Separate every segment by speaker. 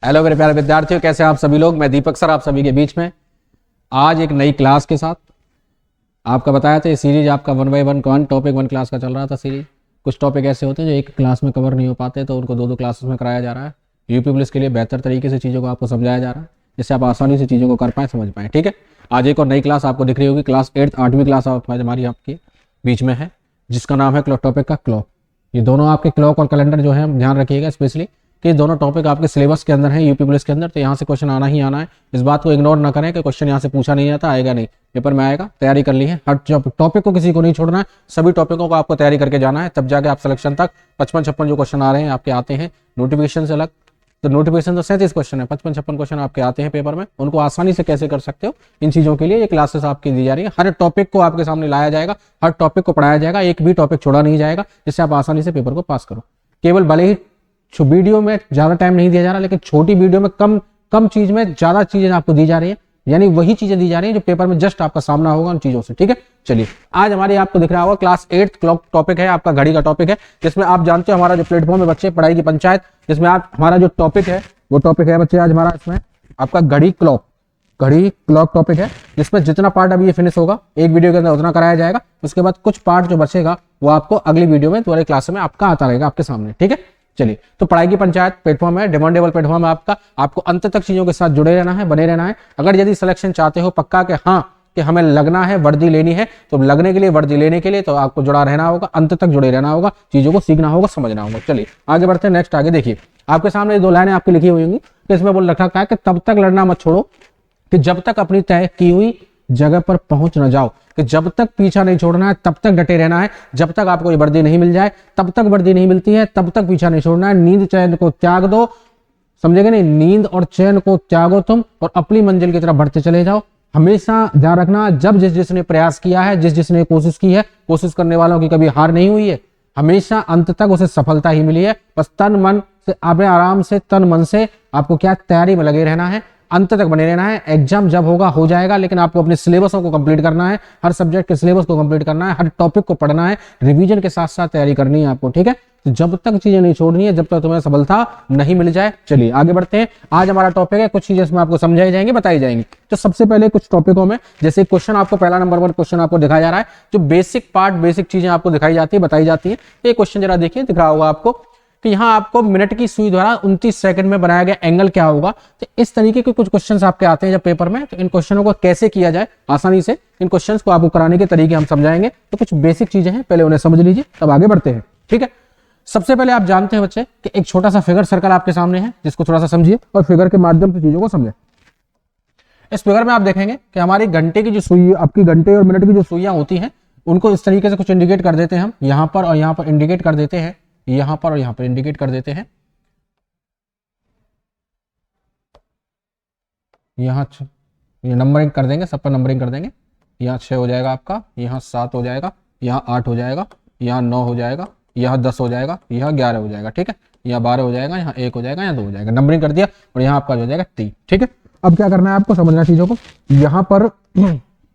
Speaker 1: Hello मेरे प्यारे विद्यार्थियों, कैसे हैं आप सभी लोग। मैं दीपक सर आप सभी के बीच में आज एक नई क्लास के साथ आपका बताया था। ये सीरीज आपका 1 बाय 1 टॉपिक 1 क्लास का चल रहा था सीरीज। कुछ टॉपिक ऐसे होते हैं जो एक क्लास में कवर नहीं हो पाते, तो उनको 2-2 क्लासेस में कराया जा रहा है। यूपी पुलिस के लिए बेहतर तरीके से चीज़ों को आपको समझाया जा रहा है, जिससे आप आसानी से चीज़ों को कर पाएँ, समझ पाएँ। ठीक है, आज एक और नई क्लास आपको दिख रही होगी। क्लास 8वीं क्लास हमारी आपकी बीच में है, जिसका नाम है टॉपिक का क्लॉक। ये दोनों आपके क्लॉक और कैलेंडर जो है ध्यान रखिएगा स्पेशली कि दोनों टॉपिक आपके सिलेबस के अंदर है यूपी पुलिस के अंदर, तो यहाँ से क्वेश्चन आना ही आना है। इस बात को इग्नोर ना करें कि क्वेश्चन यहाँ से पूछा नहीं जाता, आएगा नहीं, पेपर में आएगा। तैयारी कर ली है, हर टॉपिक को किसी को नहीं छोड़ना है, सभी टॉपिकों को आपको तैयारी करके जाना है, तब जाके आप सिलेक्शन तक 55-56 जो क्वेश्चन आ रहे हैं आपके आते हैं नोटिफिकेशन से अलग। तो नोटिफिकेशन तो 37 क्वेश्चन है, 55-56 क्वेश्चन आपके आते हैं पेपर में, उनको आसानी से कैसे कर सकते हो, इन चीज़ों के लिए ये क्लासेस आपकी दी जा रही है। हर टॉपिक को आपके सामने लाया जाएगा, हर टॉपिक को पढ़ाया जाएगा, एक भी टॉपिक छोड़ा नहीं जाएगा, जिससे आप आसानी से पेपर को पास करो। केवल भले ही वीडियो में ज़्यादा टाइम नहीं दिया जा रहा, लेकिन छोटी वीडियो में कम कम चीज़ में ज़्यादा चीज़ें आपको दी जा रही है, यानी वही चीज़ें दी जा रही हैं जो पेपर में जस्ट आपका सामना होगा उन चीज़ों से। ठीक है, चलिए आज हमारी आपको दिख रहा होगा क्लास 8 क्लॉक टॉपिक है, आपका घड़ी का टॉपिक है, जिसमें आप जानते हो हमारा जो प्लेटफॉर्म है बच्चे पढ़ाई की पंचायत, जिसमें आप हमारा जो टॉपिक है वो टॉपिक है बच्चे आज हमारा इसमें आपका घड़ी क्लॉक टॉपिक है, जिसमें जितना पार्ट अभी ये फिनिश होगा एक वीडियो के अंदर उतना कराया जाएगा। उसके बाद कुछ पार्ट जो बचेगा वो आपको अगली वीडियो में तुम्हारे क्लास में आपका आता रहेगा आपके सामने। ठीक है, चलिए तो पढ़ाई की पंचायत प्लेटफॉर्म है, डिमांडेबल प्लेटफॉर्म है आपका, आपको अंत तक चीजों के साथ जुड़े रहना है, बने रहना है। अगर यदि सिलेक्शन चाहते हो पक्का कि हाँ कि हमें लगना है, वर्दी लेनी है, तो लगने के लिए वर्दी लेने के लिए तो आपको जुड़ा रहना होगा, अंत तक जुड़े रहना होगा, चीजों को सीखना होगा, समझना होगा। चलिए आगे बढ़ते हैं, नेक्स्ट आगे देखिए आपके सामने 2 लाइनें आपकी लिखी हुई होंगी, तो इसमें बोल रखा है कि तब तक लड़ना मत छोड़ो कि जब तक अपनी तय की हुई जगह पर पहुंच न जाओ, कि जब तक पीछा नहीं छोड़ना है, तब तक डटे रहना है, जब तक आपको ये वर्दी नहीं मिल जाए, तब तक वर्दी नहीं मिलती है, तब तक पीछा नहीं छोड़ना है। नींद चैन को त्याग दो, समझेंगे नहीं, नींद और चैन को त्यागो तुम और अपनी मंजिल की तरफ बढ़ते चले जाओ। हमेशा ध्यान रखना, जब जिसने प्रयास किया है, जिसने कोशिश की है, कोशिश करने वालों की कभी हार नहीं हुई है, हमेशा अंत तक उसे सफलता ही मिली है। बस तन मन से आप आराम से तन मन से आपको क्या तैयारी में लगे रहना है, अंत तक बने रहना है। एग्जाम जब होगा हो जाएगा, लेकिन आपको अपने सिलेबसों को कंप्लीट करना है, हर सब्जेक्ट के सिलेबस को कंप्लीट करना है, हर टॉपिक को पढ़ना है, रिवीजन के साथ साथ तैयारी करनी है आपको। ठीक है, तो जब तक चीजें नहीं छोड़नी है, जब तक तुम्हें सफलता नहीं मिल जाए। चलिए आगे बढ़ते हैं, आज हमारा टॉपिक है, कुछ चीजें इसमें आपको समझाई जाएंगी, बताई जाएंगी। तो सबसे पहले कुछ टॉपिकों में जैसे क्वेश्चन आपको पहला नंबर 1 क्वेश्चन आपको दिखाया जा रहा है, जो बेसिक पार्ट बेसिक चीजें आपको दिखाई जाती है, बताई जाती है। ये क्वेश्चन जरा देखिए, दिख रहा होगा आपको कि यहाँ आपको मिनट की सुई द्वारा 29 सेकंड में बनाया गया एंगल क्या होगा। तो इस तरीके के कुछ क्वेश्चंस आपके आते हैं जब पेपर में, तो इन क्वेश्चनों को कैसे किया जाए आसानी से, इन क्वेश्चंस को आपको कराने के तरीके हम समझाएंगे। तो कुछ बेसिक चीजें हैं, पहले उन्हें समझ लीजिए, तब आगे बढ़ते हैं। ठीक है, सबसे पहले आप जानते हैं बच्चे कि एक छोटा सा फिगर सर्कल आपके सामने है, जिसको थोड़ा सा समझिए और फिगर के माध्यम से चीजों को समझें। इस फिगर में आप देखेंगे कि हमारी घंटे की जो सुई, आपकी घंटे और मिनट की जो सुइयां होती हैं, उनको इस तरीके से कुछ इंडिकेट कर देते हैं हम, यहां पर और यहां पर इंडिकेट कर देते हैं, यहां पर और यहां पर इंडिकेट कर देते हैं। यहाँ ये नंबरिंग कर देंगे, सब पर नंबरिंग कर देंगे। यहाँ 6 हो जाएगा आपका, यहाँ 7 हो जाएगा, यहाँ 8 हो जाएगा, यहाँ 9 हो जाएगा, यहाँ 10 हो जाएगा, यहाँ 11 हो जाएगा। ठीक है, यहाँ 12 हो जाएगा, यहाँ 1 हो जाएगा, यहाँ 2 हो जाएगा, नंबरिंग कर दिया। और यहाँ आपका हो जाएगा 3। ठीक है, अब क्या करना है आपको समझना चीजों को। यहाँ पर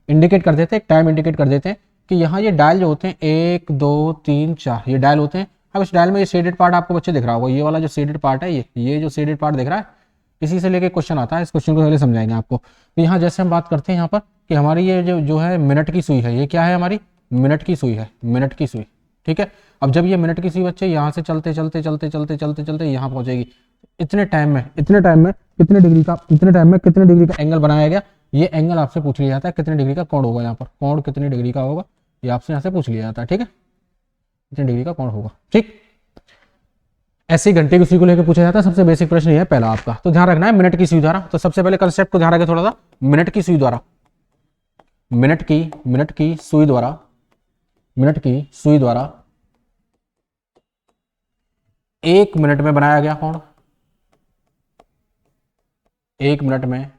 Speaker 1: इंडिकेट कर देते हैं, टाइम इंडिकेट कर देते हैं कि यहाँ ये डायल जो होते हैं 1 2 3 4 ये डायल होते हैं। अब इस डायल में ये शेडेड पार्ट आपको बच्चे दिख रहा होगा, ये वाला जो शेडेड पार्ट है, ये जो शेडेड पार्ट दिख रहा है, इसी से लेके क्वेश्चन आता है। इस क्वेश्चन को पहले समझाएंगे आपको। तो यहाँ जैसे हम बात करते हैं यहाँ पर कि हमारी ये जो है मिनट की सुई है, ये क्या है, हमारी मिनट की सुई है, मिनट की सुई। ठीक है, अब जब ये मिनट की सुई बच्चे यहाँ से चलते चलते चलते चलते चलते चलते यहाँ पहुंचेगी, इतने टाइम में कितने डिग्री का एंगल बनाया गया, ये एंगल आपसे पूछ लिया जाता है। कितने डिग्री का कोण होगा, यहाँ पर कोण कितने डिग्री का होगा, ये आपसे यहाँ से पूछ लिया जाता है। ठीक है, कितने डिग्री का कोण होगा। ठीक, ऐसे ही घंटे की सुई को लेकर पूछा जाता है। सबसे बेसिक प्रश्न ये है पहला आपका, तो ध्यान रखना है मिनट की सुई द्वारा। तो सबसे पहले कंसेप्ट को ध्यान रखें थोड़ा सा, मिनट की सुई द्वारा, मिनट की सुई द्वारा 1 मिनट में बनाया गया कोण, 1 मिनट में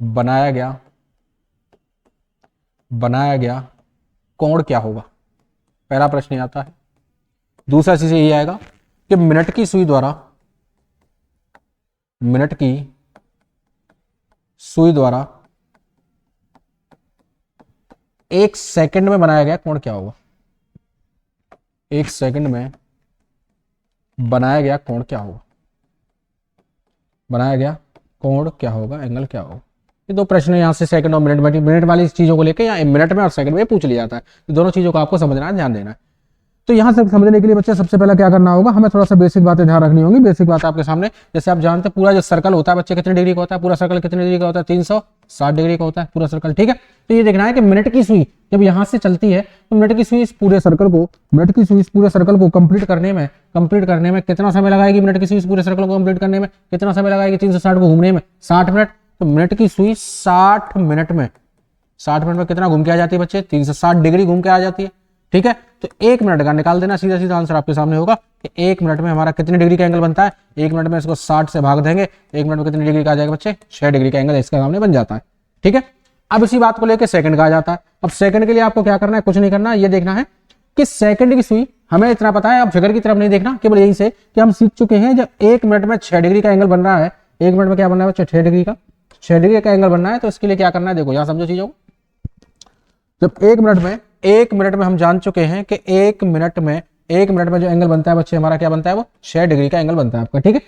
Speaker 1: बनाया गया कोण क्या होगा, पहला प्रश्न आता है। दूसरा चीज ये आएगा कि मिनट की सुई द्वारा 1 सेकंड में बनाया गया कोण क्या होगा, 1 सेकंड में बनाया गया कोण क्या होगा। बनाया गया कोण क्या होगा, एंगल क्या होगा। ये दो प्रश्न यहाँ से सेकंड और मिनट वाली चीज़ों को लेकर या मिनट में और सेकंड में पूछ लिया जाता है। तो दोनों चीज़ों को आपको समझना है, ध्यान देना है। तो यहाँ से समझने के लिए बच्चे सबसे पहले क्या करना होगा, हमें थोड़ा सा बेसिक बातें ध्यान रखनी होंगी। बेसिक बात आपके सामने, जैसे आप जानते हैं पूरा जो सर्कल होता है बच्चे कितने डिग्री का होता है, पूरा सर्कल कितने डिग्री का होता है, 360 डिग्री का होता है पूरा सर्कल, ठीक है। तो ये देखना है कि मिनट की सुई जब यहाँ से चलती है तो मिनट की सुई इस पूरे सर्कल को कंप्लीट करने में कितना समय लगाएगी, मिनट की सुई इस पूरे सर्कल को कंप्लीट करने में कितना समय लगाएगी, 360 को घूमने में 60 मिनट। तो मिनट की सुई 60 मिनट में कितना घूम के आ जाती है बच्चे, 360 डिग्री घूम के आ जाती है, ठीक है। तो 1 मिनट का निकाल देना, सीधा सीधा आंसर आपके सामने होगा कि 1 मिनट में हमारा कितने डिग्री का एंगल बनता है। 1 मिनट में इसको 60 से भाग देंगे, 1 मिनट में कितने डिग्री का आ जाएगा बच्चे, 6 डिग्री का एंगल इसका सामने बन जाता है, ठीक है। अब इसी बात को लेकर सेकंड का आ जाता है। अब सेकंड के लिए आपको क्या करना है, कुछ नहीं करना, ये देखना है कि सेकंड की सुई, हमें इतना पता है, अब फिगर की तरफ नहीं देखना, केवल यही से कि हम सीख चुके हैं जब 1 मिनट में 6 डिग्री का एंगल बन रहा है, 1 मिनट में क्या बनना है बच्चे, 6 डिग्री का एंगल बनना है। तो इसके लिए क्या करना है, देखो यहाँ समझो चीजों को। जब 1 मिनट में हम जान चुके हैं कि 1 मिनट में जो एंगल बनता है बच्चे हमारा क्या बनता है, वो 6 डिग्री का एंगल बनता है आपका, ठीक है।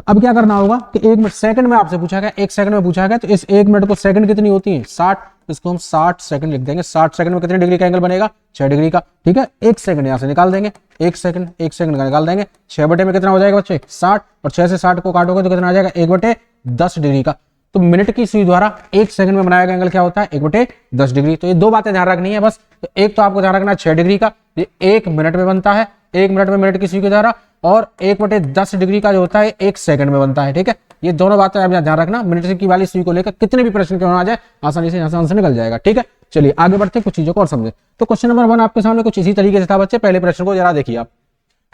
Speaker 1: अब क्या करना होगा कि 1 मिनट सेकंड में आपसे पूछा गया, 1 सेकंड में पूछा गया, तो इस 1 मिनट को सेकंड कितनी होती है, 60, इसको हम 60 सेकंड लिख देंगे। 60 सेकंड में कितने डिग्री का एंगल बनेगा, 6 डिग्री का, ठीक है। 1 सेकंड यहाँ से निकाल देंगे, 1 सेकंड का निकाल देंगे, 6 बटे में कितना हो जाएगा बच्चे, 60, और 6 से 60 को काटोगे तो कितना आ जाएगा, 1/10 डिग्री का। तो मिनट की सुई द्वारा 1 सेकंड में बनाया गया एंगल क्या होता है, 1/10 डिग्री। तो ये दो बातें ध्यान रखनी है बस। तो एक तो आपको ध्यान रखना है 6 डिग्री का, ये 1 मिनट में बनता है, 1 मिनट में मिनट की सुई के द्वारा, और 1/10 डिग्री का जो होता है 1 सेकंड में बनता है, ठीक है। ये दोनों बातें आप ध्यान रखना, मिनट की वाली सुई को लेकर कितने भी प्रश्न क्यों आ जाए आसानी से यहाँ से आंसर निकल जाएगा, ठीक है। चलिए आगे बढ़ते हैं, कुछ चीजों को और समझे। तो क्वेश्चन नंबर 1 आपके सामने कुछ इसी तरीके से था बच्चे। पहले प्रश्न को जरा देखिए आप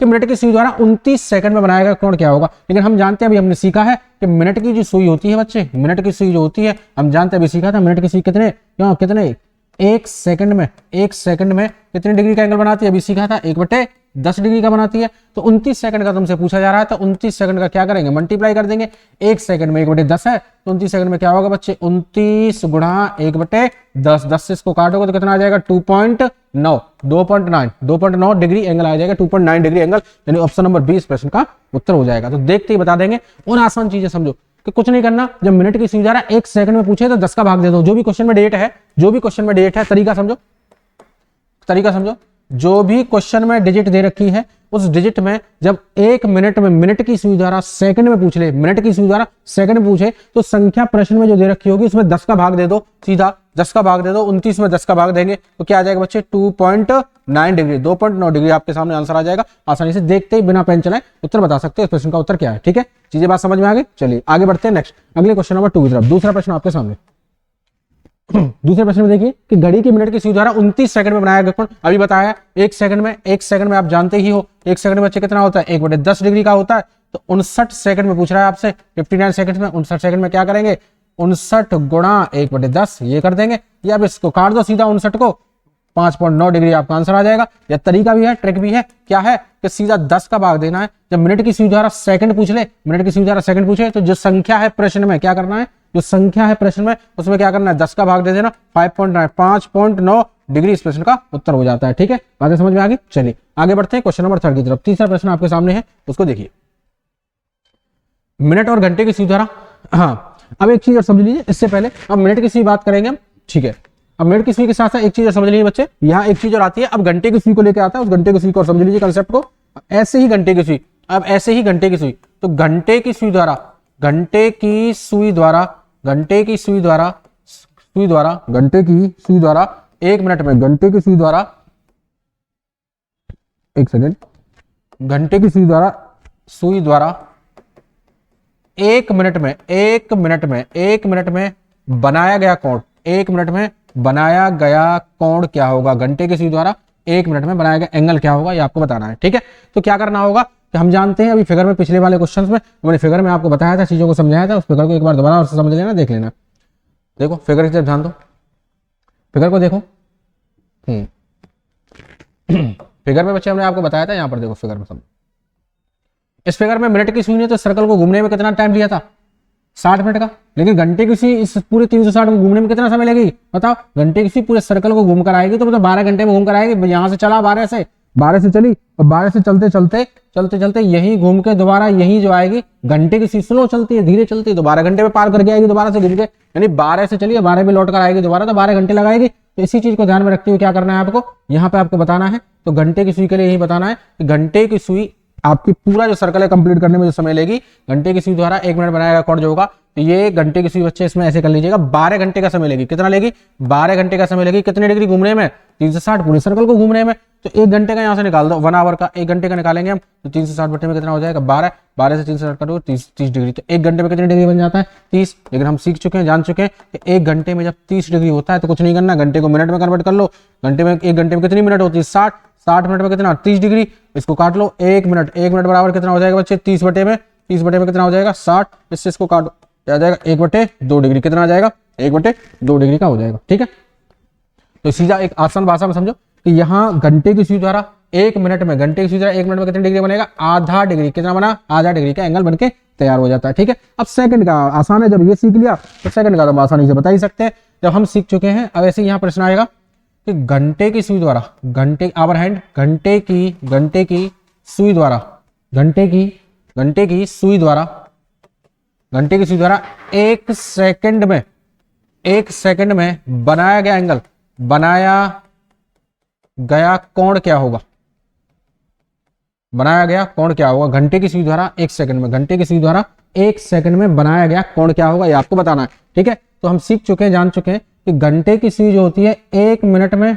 Speaker 1: कि मिनट की सुई द्वारा 29 सेकंड में बनाया गया कोण क्या होगा। लेकिन हम जानते हैं, अभी हमने सीखा है कि मिनट की जो सुई होती है बच्चे, मिनट की सुई जो होती है, हम जानते हैं, अभी सीखा था मिनट की सुई कितने 1 सेकंड में कितने डिग्री का एंगल बनाती है, अभी सीखा था 1/10 डिग्री का बनाती है। तो 29 सेकंड का तुमसे पूछा जा रहा है, तो 29 सेकंड का क्या करेंगे, मल्टीप्लाई कर देंगे। 1 सेकंड में 1/10 है, तो 29 सेकंड में क्या होगा बच्चे, 29 गुणा 1/10, 10 से इसको काटोगे तो कितना आ जाएगा, 2.9 डिग्री एंगल आ जाएगा, 2.9 डिग्री एंगल, यानी ऑप्शन नंबर 20 प्रश्न का उत्तर हो जाएगा। तो देखते ही बता देंगे। उन आसान चीजें समझो कि कुछ नहीं करना, जब मिनट की सुई द्वारा 1 सेकंड में पूछे तो 10 का भाग दे दो। जो भी क्वेश्चन में डेट है, तरीका समझो, जो भी क्वेश्चन में डिजिट दे रखी है, उस डिजिट में जब 1 मिनट में मिनट की सुई द्वारा सेकंड में पूछ ले, मिनट की सुई द्वारा सेकंड में पूछे, तो संख्या प्रश्न में जो दे रखी होगी उसमें 10 का भाग दे दो, सीधा 10 का भाग दे दो। 29 में 10 का भाग देंगे तो क्या आ जाएगा बच्चे, 2.9 डिग्री, 2.9 डिग्री आपके सामने आंसर आ जाएगा। आसानी से देखते ही बिना पेन चलाए उत्तर बता सकते हैं इस प्रश्न का उत्तर क्या है, ठीक है। चीजें बात समझ में आ गई। चलिए आगे बढ़ते हैं नेक्स्ट, अगले क्वेश्चन नंबर 2 की तरफ। दूसरा प्रश्न आपके सामने, दूसरे प्रश्न में देखिए कि घड़ी की मिनट की सुई द्वारा 29 सेकंड में बनाया गया कोण, अभी बताया 1 सेकंड में आप जानते ही हो 1 सेकंड में बच्चे कितना होता है, 1/10 डिग्री का होता है। तो 59 सेकंड में पूछ रहा है आपसे, 59 सेकंड में, 59 सेकंड में क्या करेंगे, 59 गुणा 1/10 ये कर देंगे, या अब इसको काट दो सीधा 59 को, 5.9 डिग्री आपका आंसर आ जाएगा। यह तरीका भी है, ट्रिक भी है, क्या है कि सीधा 10 का भाग देना है। जब मिनट की सुई द्वारा सेकंड पूछ ले, मिनट की सुई द्वारा सेकंड पूछे, तो जो संख्या है प्रश्न में क्या करना है, जो संख्या है प्रश्न में उसमें क्या करना है, 10 का भाग दे देना, 5.9 डिग्री इस प्रश्न का उत्तर हो जाता है, ठीक है। बातें समझ में आ गई। चलिए आगे बढ़ते हैं क्वेश्चन नंबर 3 की तरफ। तीसरा प्रश्न आपके सामने है, उसको देखिए। मिनट और घंटे की सुई द्वारा, हाँ अब एक चीज और समझ लीजिए इससे पहले, अब मिनट की सुई बात करेंगे हम, ठीक है। अब मिनट की सुई के साथ साथ एक चीज और समझ लीजिए बच्चे, यहाँ एक चीज और आती है। अब घंटे की सुई को लेकर आता है, उस घंटे की सुई को और समझ लीजिए कंसेप्ट को। ऐसे ही घंटे की सुई, अब ऐसे ही घंटे की सुई, तो घंटे की सुई द्वारा 1 मिनट में, घंटे की सुई द्वारा 1 सेकेंड, घंटे की सुई द्वारा 1 मिनट में बनाया गया कोण, 1 मिनट में बनाया गया कोण क्या होगा, घंटे की सुई द्वारा 1 मिनट में बनाया गया एंगल क्या होगा, ये आपको बताना है, ठीक है। तो क्या करना होगा कि हम जानते हैं, अभी फिगर में पिछले वाले क्वेश्चंस में मैंने फिगर में आपको बताया था, चीजों को समझाया था, उस फिगर को एक बार दोबारा समझ लेना, देख लेना। देखो फिगर की तरफ ध्यान दो, फिगर को देखो। फिगर में बच्चे हमने आपको बताया था, यहाँ पर देखो फिगर में समझो। इस फिगर में मिनट की सुई ने तो सर्कल को घूमने में कितना टाइम लिया था, 60 मिनट का। लेकिन घंटे की सुई इस पूरे 360 को घूमने में कितना समय लगेगी बताओ। घंटे की सुई पूरे सर्कल को घूम कर आएगी, तो मतलब 12 घंटे में घूम कर आएगी। यहाँ से चला 12 से 12 से चली और 12 से चलते चलते यही घूम के दोबारा यही जो आएगी, घंटे की सुई स्लो चलती है, धीरे चलती है, तो 12 घंटे में पार करके आएगी दोबारा से घूम के, यानी 12 से चलिए 12 में लौट कर आएगी दोबारा, तो 12 घंटे लगाएगी। तो इसी चीज को ध्यान में रखते हुए क्या करना है आपको, यहाँ पे आपको बताना है। तो घंटे की सुई के लिए यही बताना है कि घंटे की सुई आपकी पूरा जो सर्कल है कंप्लीट करने में जो समय लेगी, घंटे की सुई द्वारा 1 मिनट बनाएगा कौन जो होगा, तो ये घंटे की सुई बच्चे इसमें ऐसे कर लीजिएगा, 12 घंटे का समय लेगी। कितना लेगी, 12 घंटे का समय लेगी। कितने डिग्री घूमने में, 360 पूरे सर्कल को घूमने में। तो 1 घंटे का यहाँ से निकाल दो, 1 आवर का 1 घंटे का निकालेंगे हम, तो 360 बटे में कितना हो जाएगा 12, 12 से 360 करो 30 डिग्री। तो 1 घंटे में कितनी डिग्री बन जाता है 30। लेकिन हम सीख चुके हैं, जान चुके हैं कि 1 घंटे में जब 30 डिग्री होता है तो कुछ नहीं करना, घंटे को मिनट में कन्वर्ट कर लो। घंटे में 1 घंटे में कितनी मिनट होती है 60, 60 मिनट में कितना 30 डिग्री, इसको काट लो 1 मिनट, 1 मिनट बराबर कितना हो जाएगा बच्चे 30 बटे में, 30 बटे में कितना हो जाएगा 60, इससे इसको काटो क्या आ जाएगा 1/2 डिग्री, कितना आ जाएगा 1/2 डिग्री का हो जाएगा। ठीक है, तो सीधा एक आसान भाषा में समझो कि यहाँ घंटे की सुई द्वारा 1 मिनट में, घंटे की सुई द्वारा 1 मिनट में कितनी डिग्री बनेगा, आधा डिग्री, कितना बना आधा डिग्री का एंगल बनके तैयार हो जाता है। ठीक है, अब सेकंड का आसान है, जब ये सीख लिया तो सेकंड का तो हम आसानी से बता ही सकते हैं, जब हम सीख चुके हैं। अब ऐसे यहाँ प्रश्न आएगा कि घंटे की सुई द्वारा, घंटे आवर हैंड, घंटे की सुई द्वारा, घंटे की सुई द्वारा 1 सेकंड में बनाया गया एंगल, बनाया गया कोण क्या होगा, बनाया गया कोण क्या होगा। घंटे की सुई द्वारा 1 सेकंड में, घंटे की सुई द्वारा 1 सेकंड में बनाया गया कोण क्या होगा, ये आपको बताना है। ठीक है, तो हम सीख चुके हैं, जान चुके हैं कि घंटे की सुई जो होती है 1 मिनट में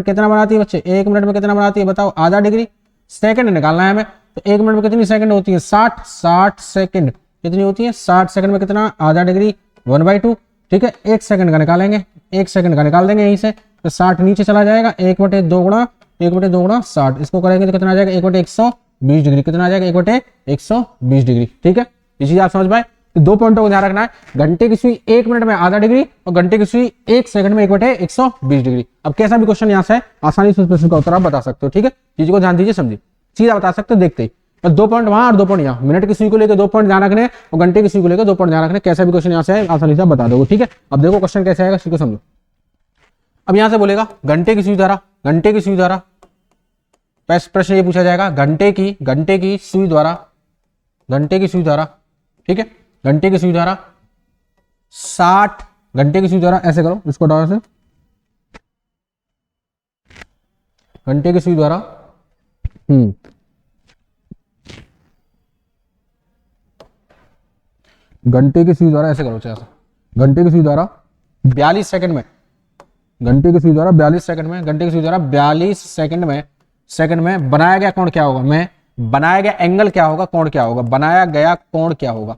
Speaker 1: कितना बनाती है बच्चे, 1 मिनट में कितना बनाती है बताओ, आधा डिग्री। सेकंड निकालना है हमें, तो 1 मिनट में कितनी सेकंड होती है 60 सेकंड, कितनी होती है 60 सेकंड में कितना आधा डिग्री 1/2। ठीक है, 1 सेकंड का निकालेंगे, 1 सेकंड का निकाल देंगे यहीं से, तो 60 नीचे चला जाएगा, 1/2 गुणा 60, इसको करेंगे तो कितना आ जाएगा 1/120 डिग्री, कितना आ जाएगा 1/120 डिग्री। ठीक है, ये चीज आप समझ पाए। तो 2 पॉइंटों को ध्यान रखना है, घंटे की सुई 1 मिनट में आधा डिग्री और घंटे की सुई 1 सेकंड में 1/120 डिग्री। अब कैसा भी क्वेश्चन यहाँ से आसानी से उस प्रश्न का उत्तर आप बता सकते हो। ठीक है, चीज को ध्यान दीजिए, समझिए, सीधा बता सकते हो देखते ही। 2 पॉइंट वहां और 2 पॉइंट यहाँ, मिनट की सुई को लेकर 2 पॉइंट ध्यान रखने और घंटे की सुई को लेकर 2 पॉइंट ध्यान रखने, कैसा भी क्वेश्चन यहाँ से आसानी से बता दोगे। ठीक है, अब देखो क्वेश्चन कैसे आएगा, इसको समझो। अब यहां से बोलेगा घंटे की सुई द्वारा प्रश्न ये पूछा जाएगा, घंटे की सुई द्वारा, ठीक है, घंटे की सुई द्वारा 60, घंटे की सुई द्वारा ऐसे करो इसको डाल से, घंटे की सुई द्वारा घंटे की सुई द्वारा ऐसे करो, घंटे की सुई द्वारा 42 सेकंड में, घंटे की सुई द्वारा 42 सेकंड में, घंटे की सुई द्वारा 42 सेकंड में बनाया गया कोण क्या होगा, मैं बनाया गया एंगल क्या होगा, कोण क्या होगा, बनाया गया कोण क्या होगा,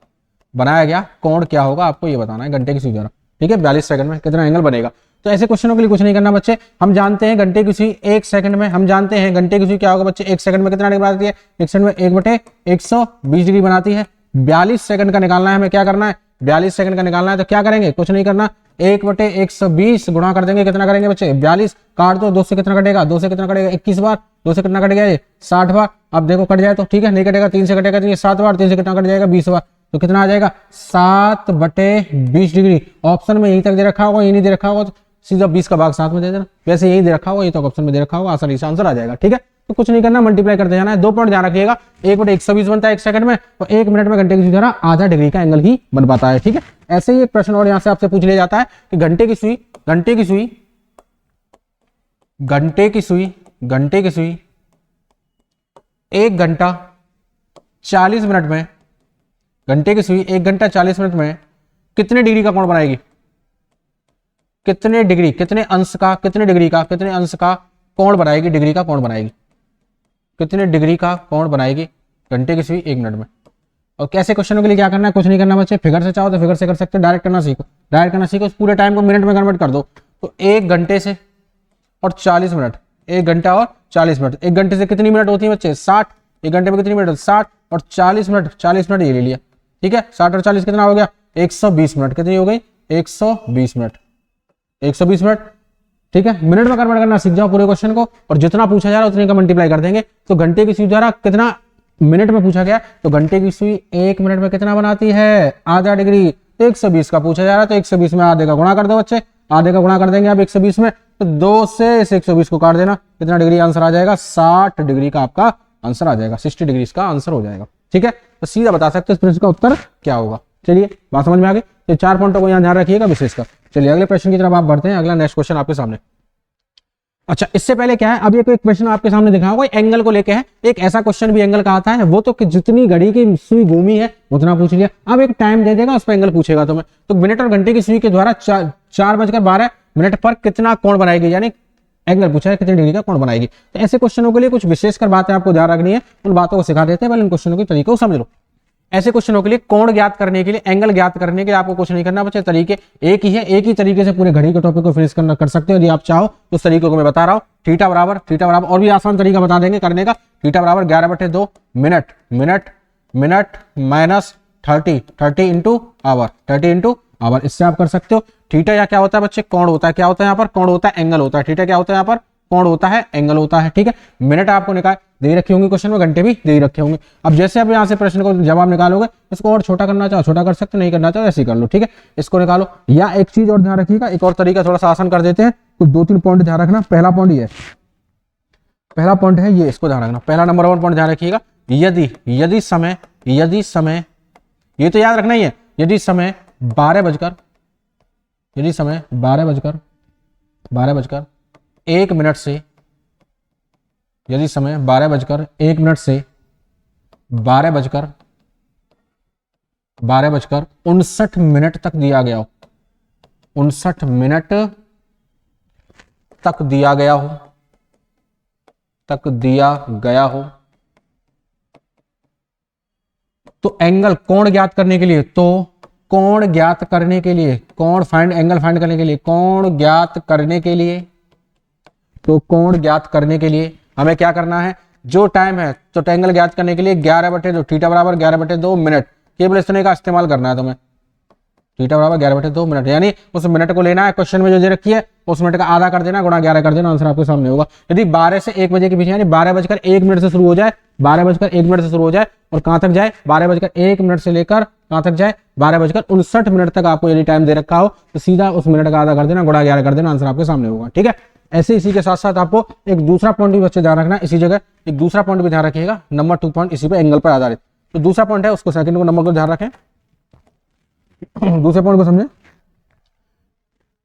Speaker 1: बनाया गया कोण क्या होगा, आपको ये बताना है घंटे की सुई द्वारा। ठीक है, 42 सेकंड में कितना एंगल बनेगा। तो ऐसे क्वेश्चनों के लिए कुछ नहीं करना बच्चे, हम जानते हैं घंटे की सुई 1 सेकंड में, हम जानते हैं घंटे की सुई क्या होगा बच्चे, 1 सेकंड में कितना डिग्री बनाती है, 1 सेकंड में 1/120 डिग्री बनाती है। 42 सेकंड का निकालना है हमें, क्या करना है 42 सेकंड का निकालना है, तो क्या करेंगे, कुछ नहीं करना, 1/120 गुणा कर देंगे, कितना करेंगे बच्चे 42, काट दो, 2 से कितना कटेगा, 2 से कितना कटेगा 21 बार, 2 से कितना कटेगा ये 60 बार। अब देखो कट जाए तो ठीक है, नहीं कटेगा, 3 से कटेगा तो ये 7 बार, 3 से कितना कट जाएगा 20 बार, तो कितना आ जाएगा 7/20 डिग्री। ऑप्शन में यहीं तक दे रखा होगा, ये नहीं दे रखा होगा तो सीधा 20 का भाग 7 में दे देना, वैसे यही दे रखा होगा, ये तो ऑप्शन में दे रखा होगा, आसानी से आंसर आ जाएगा। ठीक है, तो कुछ नहीं करना, मल्टीप्लाई करते जाना है। 2 पॉइंट ध्यान रखिएगा, 1/120 बनता है 1 सेकंड में, और 1 मिनट में घंटे की सुई द्वारा आधा डिग्री का एंगल ही बन पाता है। ठीक है, ऐसे ही एक प्रश्न और यहां से आपसे पूछ लिया जाता है कि घंटे की सुई 1 घंटा 40 मिनट में, घंटे की सुई 1 घंटा 40 मिनट में कितने डिग्री का कोण बनाएगी, कितने डिग्री, कितने अंश का, कितने डिग्री का, कितने अंश का कोण बनाएगी, डिग्री का कोण बनाएगी, कितने डिग्री का कोण बनाएगी घंटे की सुई 1 मिनट में। और कैसे क्वेश्चनों के लिए क्या करना है, कुछ नहीं करना बच्चे, फिगर से चाहो तो फिगर से कर सकते हो, डायरेक्ट करना सीखो, उस पूरे टाइम को मिनट में कन्वर्ट कर दो। तो 1 घंटे से और 40 मिनट, 1 घंटा और 40 मिनट, 1 घंटे से कितनी मिनट होती है बच्चे 60, 1 घंटे में कितनी मिनट 60, और 40 मिनट ये ले लिया। ठीक है, 60 और 40 कितना हो गया 120 मिनट, कितनी हो गई 120 मिनट, 120 मिनट। ठीक है, मिनट में कन्वर्ट करना सीख जाओ पूरे क्वेश्चन को, और जितना पूछा जा रहा है उतने का मल्टीप्लाई कर देंगे। तो घंटे की सुई द्वारा कितना मिनट में पूछा गया, तो घंटे की सुई 1 मिनट में कितना बनाती है आधा डिग्री, 120 का पूछा जा रहा है, तो 120 में आधे का गुणा कर दो बच्चे, आधे का गुणा कर देंगे आप 120 में, तो 2 से इस 120 को काट देना, कितना डिग्री आंसर आ जाएगा, 60 डिग्री का आपका आंसर आ जाएगा, 60 डिग्री इसका आंसर हो जाएगा। ठीक है, तो सीधा बता सकते हो इस प्रश्न का उत्तर क्या होगा। चलिए बात समझ में आ गई, तो 4 पॉइंटों को यहाँ ध्यान रखिएगा विशेष कर। चलिए अगले प्रश्न की तरफ आप बढ़ते हैं, अगला नेक्स्ट क्वेश्चन आपके सामने। अच्छा, इससे पहले क्या है, अब ये कोई क्वेश्चन आपके सामने दिखा होगा, एंगल को लेके है, एक ऐसा क्वेश्चन भी एंगल का आता है, वो तो कि जितनी घड़ी की सुई घूमी है उतना पूछ लिया। अब एक टाइम दे देगा, उस पर एंगल पूछेगा तुम्हें, तो मिनट और घंटे की सुई के द्वारा 4:12 पर कितना कोण बनाएगी, यानी एंगल पूछा है कितनी डिग्री का कोण बनाएगी। तो ऐसे क्वेश्चनों के लिए कुछ विशेषकर बातें आपको ध्यान रखनी है, उन बातों को सिखा देते हैं, पहले इन क्वेश्चनों के तरीके को समझ लो। ऐसे क्वेश्चनों के लिए कोण ज्ञात करने के लिए, एंगल ज्ञात करने के लिए आपको कुछ नहीं करना बच्चे, तरीके एक ही है, एक ही तरीके से पूरे घड़ी के टॉपिक को फिनिश कर सकते हो यदि आप चाहो। उस तरीके को मैं बता रहा हूँ, थीटा बराबर और भी आसान तरीका बता देंगे करने का, थीटा बराबर 11/2 मिनट माइनस 30 इंटू आवर, इससे आप कर सकते हो। थीटा या क्या होता है बच्चे, कोण होता है, क्या होता है यहाँ पर, कोण होता है, एंगल होता है। थीटा क्या होता है यहाँ पर, कोण होता है, एंगल होता है। ठीक है, मिनट आपको निकाल दे रखी होंगी क्वेश्चन में, घंटे भी दे रखे होंगे। अब जैसे आप यहाँ से प्रश्न को जवाब निकालोगे, इसको और छोटा करना चाहो छोटा कर सकते, नहीं करना चाहो ऐसे ही कर लो। ठीक है, इसको निकालो। या एक चीज और ध्यान रखिएगा, एक और तरीका थोड़ा सा आसान कर देते हैं, तो 2-3 पॉइंट ध्यान रखना। पहला पॉइंट ये, पहला पॉइंट है ये, इसको ध्यान रखना। पहला नंबर 1 पॉइंट ध्यान रखिएगा, यदि समय ये तो याद रखना ही है, यदि समय 12 बजकर 1 मिनट से, यदि समय 12 बजकर 1 मिनट से 12 बजकर 59 मिनट तक दिया गया हो, 59 मिनट तक दिया गया हो, तो एंगल, कोण ज्ञात करने के लिए, कोण ज्ञात करने के लिए हमें क्या करना है, जो टाइम है, तो एंगल ज्ञात करने के लिए 11/2, थीटा बराबर 11/2 मिनट, केवल इतने का इस्तेमाल करना है तुम्हें। थीटा बराबर 11/2 मिनट, यानी उस मिनट को लेना है, क्वेश्चन में जो दे रखी है उस मिनट का आधा कर देना, गुणा 11 कर देना, आंसर आपके सामने होगा। यदि 12 से 1 बजे के बीच, यानी 12:01 से शुरू हो जाए, 12:01 से शुरू हो जाए और कहां तक जाए, 12:01 से लेकर कहां तक जाए, 12:59 तक आपको यदि टाइम दे रखा हो, तो सीधा उस मिनट का आधा कर देना, गुणा 11 कर देना, आंसर आपके सामने होगा। ठीक है, ऐसे इसी के साथ साथ आपको एक दूसरा पॉइंट भी बच्चे ध्यान रखना, इसी जगह एक दूसरा पॉइंट भी ध्यान रखिएगा, नंबर 2 पॉइंट इसी पे एंगल पर आधारित। तो दूसरा पॉइंट है, उसको सेकंड को नंबर को ध्यान रखें, दूसरे पॉइंट को समझे।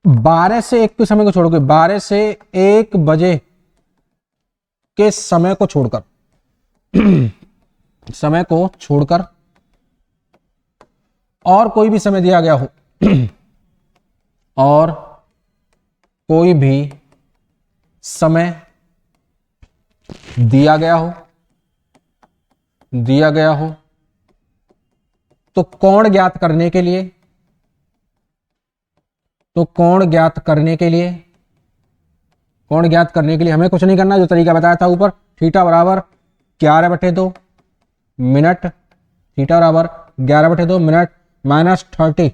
Speaker 1: 12 से 1 के समय को छोड़कर, 12 से 1 बजे के समय को छोड़कर और कोई भी समय दिया गया हो और कोई भी समय दिया गया हो तो कोण ज्ञात करने के लिए हमें कुछ नहीं करना, जो तरीका बताया था ऊपर, थीटा बराबर 11/2 मिनट, माइनस 30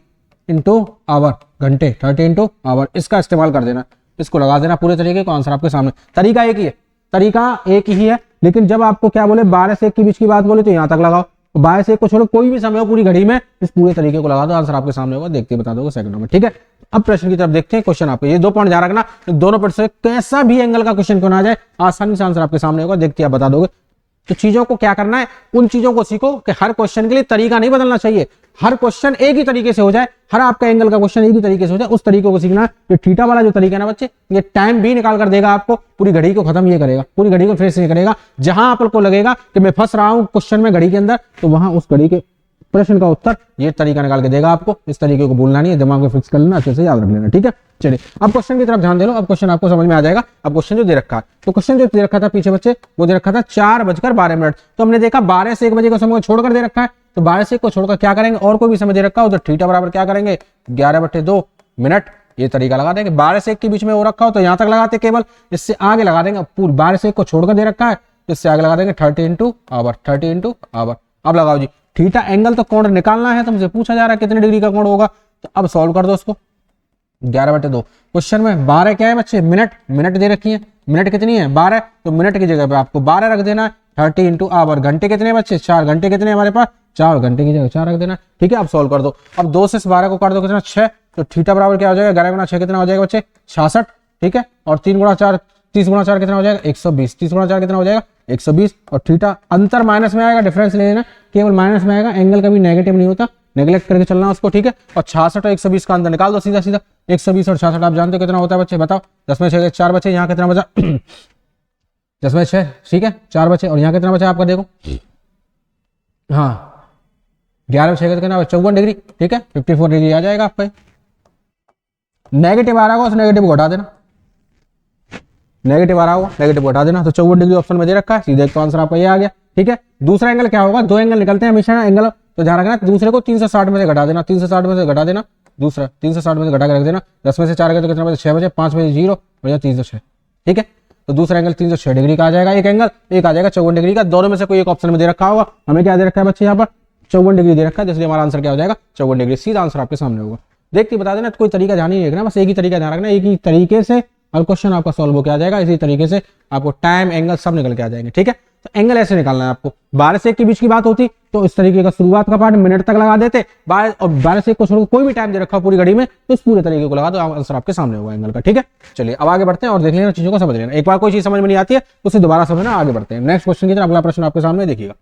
Speaker 1: इंटू आवर, घंटे, 30 इंटू आवर, इसका इस्तेमाल कर देना, इसको लगा देना पूरे तरीके को, आंसर आपके सामने। तरीका एक ही है, लेकिन जब आपको क्या बोले 12 से 1 के बीच की बात बोले तो यहां तक लगाओ, 12 से 1 को छोड़ो, कोई भी समय हो पूरी घड़ी में, इस पूरे तरीके को लगा दो, आंसर आपके सामने होगा, देखते बता दोगे सेकंडों में। ठीक है, अब प्रश्न की तरफ देखते हैं। क्वेश्चन आपको ये 2 पॉइंट ध्यान रखना, दोनों पॉइंट से कैसा भी एंगल का क्वेश्चन क्यों ना आ जाए, आसानी से आंसर आपके सामने होगा, देखते आप बता दोगे। तो चीजों को क्या करना है, उन चीजों को सीखो कि हर क्वेश्चन के लिए तरीका नहीं बदलना चाहिए, हर क्वेश्चन एक ही तरीके से हो जाए, हर आपका एंगल का क्वेश्चन एक ही तरीके से हो जाए, उस तरीके को सीखना है। जो थीटा वाला जो तरीका है ना बच्चे, ये टाइम भी निकाल कर देगा आपको, पूरी घड़ी को खत्म ये करेगा, पूरी घड़ी को फ्रेश ये करेगा। जहां आपको लगेगा कि मैं फंस रहा हूं क्वेश्चन में घड़ी के अंदर, तो वहां उस घड़ी के प्रश्न का उत्तर ये तरीका निकाल के देगा आपको। इस तरीके को भूलना नहीं है, दिमाग में फिक्स कर लेना, अच्छे से याद रख लेना। ठीक है, चलिए अब क्वेश्चन की तरफ ध्यान दे लो, अब क्वेश्चन आपको समझ में आ जाएगा। अब क्वेश्चन जो दे रखा है, तो क्वेश्चन जो दे रखा था पीछे बच्चे, वो दे रखा था 4:12, तो हमने देखा 12 से 1 बजे का समय छोड़कर दे रखा है, तो 12 से 1 को छोड़कर क्या करेंगे, और कोई भी समय दे रखा हो तो थीटा बराबर क्या करेंगे, 11/2 मिनट, ये तरीका लगा देंगे। 12 से 1 के बीच में हो रखा हो तो यहां तक लगाते केवल, इससे आगे लगा देंगे, पूरी 12 से 1 को छोड़कर दे रखा है, इससे आगे लगा देंगे 30 इंटू आवर। अब लगाओ जी, थीटा एंगल तो कोण निकालना है, तुमसे पूछा जा रहा है कितने डिग्री का कोण होगा, तो अब सॉल्व कर दो उसको। 11/2 क्वेश्चन में 12 क्या है बच्चे, मिनट दे रखी है, मिनट कितनी है 12, तो मिनट की जगह पे आपको 12 रख देना है, 30 इंटू आवर। घंटे कितने बच्चे, 4 घंटे कितने हमारे पास, 4 घंटे की जगह 4 रख देना। ठीक है, अब सॉल्व कर दो। अब 2 से 12 को काट दो कितना, 6, तो थीटा बराबर क्या हो जाएगा, 11 गुना 6 कितना हो जाएगा बच्चे, 66। ठीक है, और 3 गुणा 4 30 गुणा 4 कितना हो जाएगा 120, 30 गुणा 4 कितना हो जाएगा 120, और थीटा अंतर माइनस में आएगा, डिफरेंस ले लेना, केवल माइनस में आएगा, एंगल कभी नेगेटिव नहीं होता, नेगलेक्ट करके चलना उसको, ठीक है। और 66 और 120 का अंतर निकाल दो सीधा सीधा, 120 और 66 आप जानते हो कितना होता है बच्चे, बताओ, 10 में 6 4 बचे, यहाँ कितना बचा 10 में 6, ठीक है 4 बचे, और यहाँ कितना बचा आपका देखो, हाँ 11 में 6 कितना 54 डिग्री, ठीक है 54 डिग्री आ जाएगा आपका। नेगेटिव आ रहा होगा उस नेगेटिव को हटा देना, नेगेटिव आ रहा होगा नेगेटिव को हटा देना, तो 54 डिग्री ऑप्शन में दे रखा है, सीधे तो आंसर आपका ये आ गया, ठीक है। दूसरा एंगल क्या होगा, दो एंगल निकलते हैं हमेशा एंगल, तो ध्यान रखना दूसरे को 360 में से घटा देना, 360 में से घटा देना, दूसरा 360 में से घटा के रख देना, 10 में से 4 गए तो कितना बचे 6 बचे, 5 में से 0 बचा 306, ठीक है। तो दूसरा एंगल 306 डिग्री का आ जाएगा एक एंगल, एक आ जाएगा 54 डिग्री का, दोनों में से कोई एक ऑप्शन में दे रखा होगा, हमें क्या दे रखा है बच्चे यहाँ पर 54 डिग्री दे रखा है, इसलिए हमारा आंसर क्या हो जाएगा 54 डिग्री, सीधा आंसर आपके सामने होगा। देखते बता देना, कोई तरीका ध्यान नहीं रखना, बस एक ही तरीका ध्यान रखना, एक ही तरीके से और क्वेश्चन आपका सॉल्व हो के आ जाएगा, इसी तरीके से आपको टाइम एंगल सब निकल के आ जाएंगे, ठीक है। तो एंगल ऐसे निकालना है आपको, 12 से 1 के बीच की बात होती तो इस तरीके का शुरुआत का पार्ट मिनट तक लगा देते, 12 से 1 को छोड़कर कोई भी टाइम दे रखा हो पूरी घड़ी में तो उस पूरे तरीके को लगा दो, आंसर आपके सामने होगा एंगल का, ठीक है। चलिए अब आगे बढ़ते हैं और देख लेना चीजों को समझ लेना, एक बार कोई चीज समझ में नहीं आती है उसे दोबारा समझना, आगे बढ़ते हैं नेक्स्ट क्वेश्चन की तरफ। अगला प्रश्न आपके सामने देखिएगा,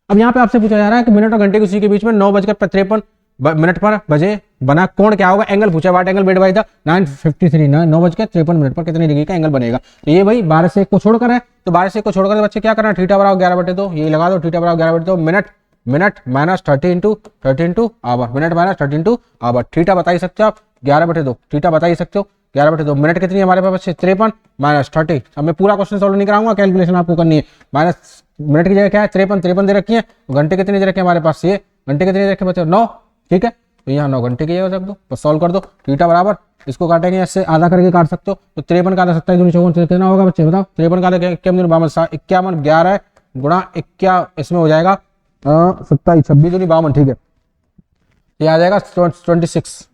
Speaker 1: अब यहाँ पे आपसे पूछा जा रहा है कि मिनट और घंटे की के बीच में 9:53 मिनट पर बजे बना कोण क्या होगा, एंगल पूछा, वाट एंगल मेड बाय द 9:53 9:53 पर कितने डिग्री का एंगल बनेगा। तो ये भाई 12 से 1 को छोड़कर है, तो 12 से 1 को छोड़कर बच्चे क्या करना, थीटा बराबर 11/2 ये लगा दो, थीटा बराबर 11/2 minute minus 30 hour, minute minus 30 hour, theta बता ही सकते हो आप 11/2, थीटा बता ही सकते हो 11/2, मिनट कितनी है हमारे पास बच्चे 53 माइनस 30, अब मैं पूरा क्वेश्चन सॉल्व नहीं कराऊंगा, कैलकुलेशन आपको करनी है, माइनस मिनट की जगह क्या है 53 दे रखी है, घंटे कितनी दे रखे हैं हमारे पास, ये घंटे कितने दे रखे बच्चे 9, ठीक है, तो यहाँ 9 घंटे की जगह रख दो, बस सॉल्व कर दो, थीटा बराबर इसको काटेंगे इससे आधा करके काट सकते हो, तो 53 का आधा 27 दूनी 54 कितना होगा बच्चे बताओ, 53 का आधा 51 11 गुणा 21 इसमें हो जाएगा 27 26 दूनी 52, ठीक है, ये आ जाएगा 26,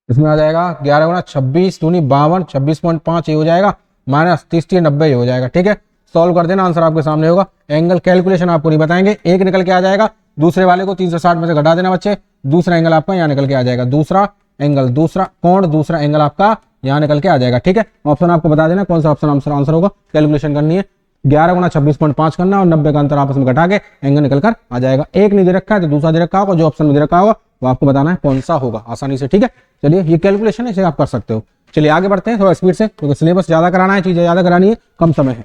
Speaker 1: इसमें आ जाएगा 11 गुणा 26 दूनी 52 26.5 ये हो जाएगा, माइनस 30 90 ये हो जाएगा, ठीक है। सॉल्व कर देना, आंसर आपके सामने होगा। एंगल कैलकुलेशन आपको नहीं बताएंगे, एक निकल के आ जाएगा, दूसरे वाले को 360 में से घटा देना बच्चे, दूसरा एंगल आपका यहाँ निकल के आ जाएगा, दूसरा एंगल दूसरा कोण दूसरा एंगल आपका यहाँ निकल के आ जाएगा, ठीक है। ऑप्शन आपको बता देना कौन सा ऑप्शन आंसर होगा, कैलकुलेशन करनी है, 11 गुणा 26.5 करना और 90 का अंतर आपस में घटा के एंगल निकल कर आ जाएगा, एक नहीं दे रखा है तो दूसरा दे रखा होगा, जो ऑप्शन में दे रखा होगा वो आपको बताना है कौन सा होगा आसानी से, ठीक है। चलिए ये कैलकुलेशन है, इसे आप कर सकते हो। चलिए आगे बढ़ते हैं थोड़ा स्पीड से, क्योंकि सिलेबस ज्यादा कराना है, चीजें ज्यादा करानी है, कम समय है।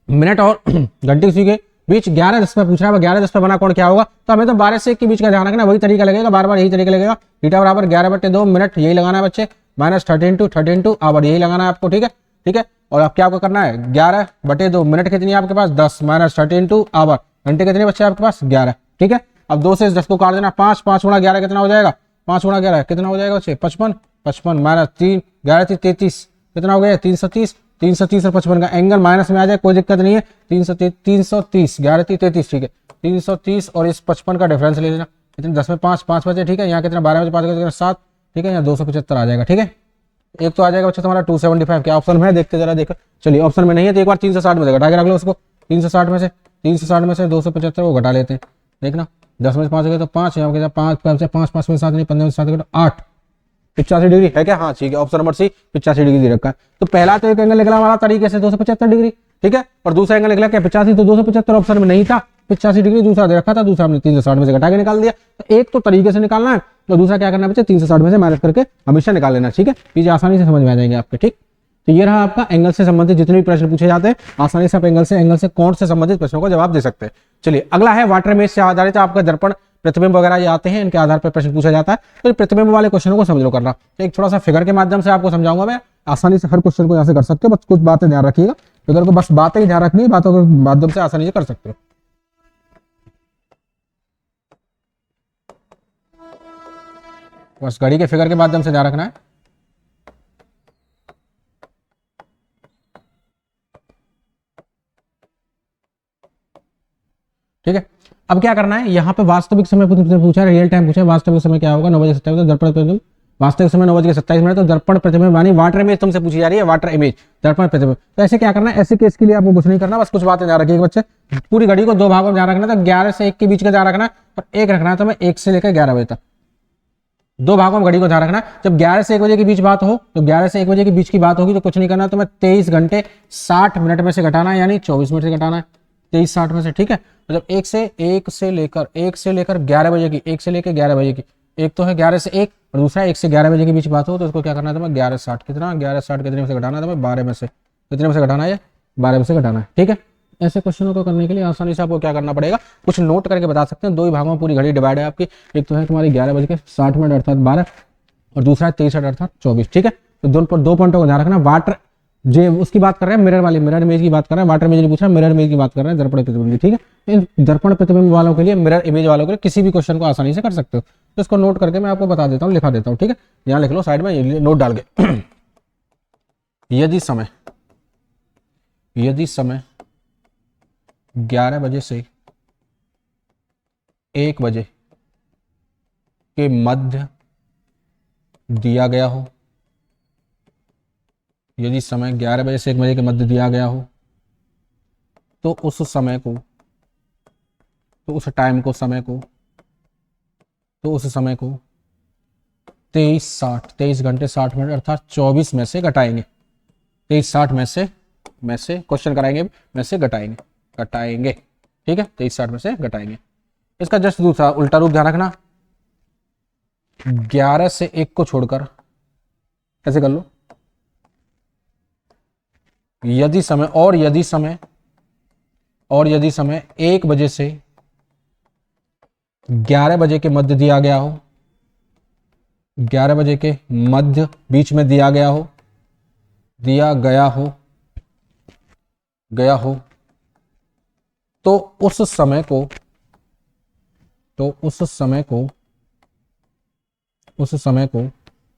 Speaker 1: मिनट और घंटे के बीच 11:10 पे पूछ रहा है, 11:10 पे बना कोण क्या होगा, तो हमें तो 12 से 1 के बीच का ध्यान रखना, वही तरीका लगेगा, बार बार यही तरीका लगेगा, थीटा बराबर 11/2 मिनट यही लगाना है बच्चे, माइनस 30 आवर यही लगाना है आपको, ठीक है, ठीक है। और अब क्या आपको करना है 11/2 मिनट कितनी है आपके पास 10 माइनस 30 आवर, घंटे कितने बच्चे आपके पास 11, ठीक है। अब 2 से 10 को काट देना, 5 गुणा 11 कितना हो जाएगा, 5 गुणा 11 कितना हो जाएगा बच्चे 55 माइनस 3 11 33 कितना हो गया 330 और 55 का एंगल माइनस में आ जाए कोई दिक्कत नहीं है, 330 11 33, ठीक है, 330 और इस 55 का डिफरेंस ले लेना, कितने 10 में 5 बचे, ठीक है, यहाँ कितना 12 में 5 कितना 7, ठीक है, यहाँ 275 आ जाएगा, ठीक है। एक तो आ जाएगा बच्चा तुम्हारा 275, क्या ऑप्शन में है देखते जरा देखो, चलिए ऑप्शन में नहीं है तो एक बार 360 में से घटा के रख लो उसको, 360 में से 275 वो घटा लेते हैं, देखना 10 में से 5 गए तो 5 यहाँ 5 5 में 7 नहीं 15 में 7 8 85 डिग्री है क्या, हाँ ठीक है, ऑप्शन नंबर सी 85 डिग्री दे रखा है। तो पहला तो एक एंगल निकला हमारा तरीके से 275 डिग्री, ठीक है, और दूसरा एंगल निकला क्या 85, तो 275 ऑप्शन में नहीं था, 85 डिग्री दूसरा दे रखा था, दूसरा हमने 360 में से घटा के निकाल दिया। तो एक तो तरीके से निकालना है, तो दूसरा क्या करना है बच्चे 360 में से माइनस करके हमेशा निकाल लेना, ठीक है, चीजें आसानी से समझ में आ जाएंगे आपके, ठीक। तो ये रहा आपका एंगल से संबंधित जितने भी प्रश्न पूछे जाते हैं, आसानी से आप एंगल से कोण से संबंधित प्रश्नों का जवाब दे सकते हैं। चलिए अगला है वाटर इमेज से आधारित आपका दर्पण प्रतिबिंब वगैरह ये आते हैं, इनके आधार पर प्रश्न पूछा जाता है, तो प्रतिबिंब वाले क्वेश्चन को समझ लो करना। तो एक थोड़ा सा फिगर के माध्यम से आपको समझाऊंगा मैं, आसानी से हर क्वेश्चन को यहाँ से कर सकते हो, बस कुछ बातें ध्यान रखिएगा, फिगर को बस बातें ही ध्यान रखनी है, बातों के माध्यम से आसानी से कर सकते हो। बस घड़ी के फिगर के माध्यम से ध्यान रखना है। ठीक है, अब क्या करना है, यहाँ पे वास्तविक समय पूछा है, रियल टाइम पूछा है, वास्तविक समय क्या होगा 9:27 दर्पण प्रतिबिंब, वास्तविक समय 9:27 तो दर्पण प्रतिबिंब मानी वाटर इमेज तुमसे पूछी जा रही है, वाटर इमेज दर्पण प्रतिबिंब। तो ऐसे क्या करना है, ऐसे केस के लिए आपको कुछ नहीं करना, बस कुछ बातें ध्यान रखिएगा बच्चे, पूरी घड़ी को 2 भागों में ध्यान रखना, तो 11 से 1 के बीच का ध्यान रखना और 1 रखना है, तो मैं 1 से लेकर 11 बजे तक, दो भागों में घड़ी को ध्यान रखना। जब 11 से 1 बजे के बीच बात हो, तो 11 से 1 बजे के बीच की बात होगी तो कुछ नहीं करना, तो मैं 23 घंटे 60 मिनट में से घटाना है, यानी 24 मिनट से घटाना है 23 60 में से, ठीक है। तो जब एक से लेकर 11 बजे की, 1 से लेकर 11 बजे की, एक तो है 11 से 1 और दूसरा 1 से 11 बजे के बीच बात हो, तो उसको क्या करना था मैं 11 60 कितना, 11 60 कितने में से घटाना था मैं 12 में से, कितने में से घटाना है, 12 में से घटाना है, ठीक है। ऐसे क्वेश्चनों को करने के लिए आसानी से आपको क्या करना पड़ेगा, कुछ नोट करके बता सकते हैं। दो ही भागों में पूरी घड़ी डिवाइड है आपकी, एक तो है तुम्हारी 11 बज के 60 मिनट अर्थात 12 और दूसरा है 23 अर्थात 24, ठीक है। तो दो पॉइंटों को ध्यान रखना। वाटर जे उसकी बात कर रहे हैं, मिरर इमेज की बात कर रहे हैं, वाटर इमेज नहीं पूछ रहा, मिरर इमेज की बात कर रहे हैं, दर्पण प्रतिबिंब, ठीक है। इन दर्पण प्रतिबिंब वालों के लिए, मिरर इमेज वालों के लिए किसी भी क्वेश्चन को आसानी से कर सकते हो। तो इसको नोट करके मैं आपको बता देता हूँ, लिखा देता हूँ, ठीक है। यहाँ लिख लो साइड में नोट डाल के। यदि समय 11 बजे से 1 बजे के मध्य दिया गया हो, यदि समय 11 बजे से 1 बजे के मध्य दिया गया हो, तो उस समय को, तो उस टाइम को, समय को, तो उस समय को 23 घंटे 60 मिनट अर्थात 24 में से घटाएंगे। 23 60 में से क्वेश्चन कराएंगे, में से घटाएंगे, ठीक है। 23 60 में से घटाएंगे। इसका जस्ट दूसरा उल्टा रूप ध्यान रखना, 11 से 1 को छोड़कर ऐसे कर लो, यदि समय 1 बजे से 11 बजे के मध्य दिया गया हो, 11 बजे के मध्य बीच में दिया गया हो, तो उस समय को